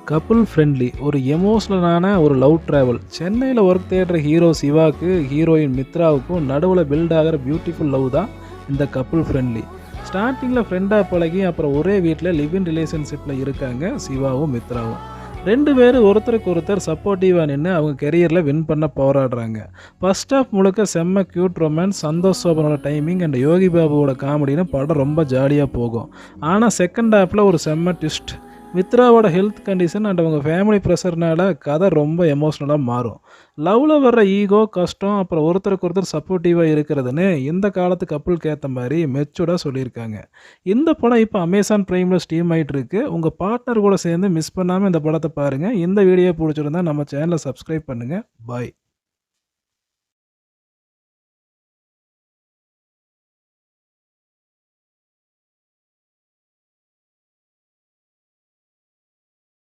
Couple friendly ஒரு எமோஷ்னலான ஒரு love travel. சென்னையில் ஒர்க் தேடுற ஹீரோ சிவாக்கு ஹீரோயின் மித்ராவுக்கும் நடுவில் பில்ட் ஆகிற பியூட்டிஃபுல் லவ் தான் இந்த கப்புள் ஃப்ரெண்ட்லி. ஸ்டார்டிங்கில் ஃப்ரெண்டாக பழகி அப்புறம் ஒரே வீட்டில் லிவ் இன் ரிலேஷன்ஷிப்பில் இருக்காங்க சிவாவும் மித்ராவும். ரெண்டு பேரும் ஒருத்தருக்கு ஒருத்தர் சப்போர்ட்டிவாக நின்று அவங்க கெரியரில் வின் பண்ண போராடுறாங்க. ஃபர்ஸ்ட் ஆஃப் முழுக்க செம்ம க்யூட் ரொமான்ஸ், சந்தோஷ் சோபனோட டைமிங் அண்ட் யோகி பாபுவோட காமெடின்னு படம் ரொம்ப ஜாலியாக போகும். ஆனால் செகண்ட் ஹாஃபில் ஒரு செம்ம ட்விஸ்ட். மித்ராவோட ஹெல்த் கண்டிஷன் அண்ட் அவங்க ஃபேமிலி ப்ரெஷர்னால கதை ரொம்ப எமோஷ்னலாக மாறும். லவ்வில் வர்ற ஈகோ, கஷ்டம், அப்புறம் ஒருத்தருக்கு ஒருத்தர் சப்போர்ட்டிவாக இருக்கிறதுன்னு இந்த காலத்து கப்புளுக்கு ஏற்ற மாதிரி மெச்சூர்டாக சொல்லியிருக்காங்க. இந்த படம் இப்போ அமேசான் ப்ரைமில் ஸ்ட்ரீம் ஆகிட்டு இருக்கு. உங்கள் பார்ட்னர் கூட சேர்ந்து மிஸ் பண்ணாமல் இந்த படத்தை பாருங்கள். இந்த வீடியோ பிடிச்சிருந்தா நம்ம சேனலை சப்ஸ்கிரைப் பண்ணுங்கள். பாய்.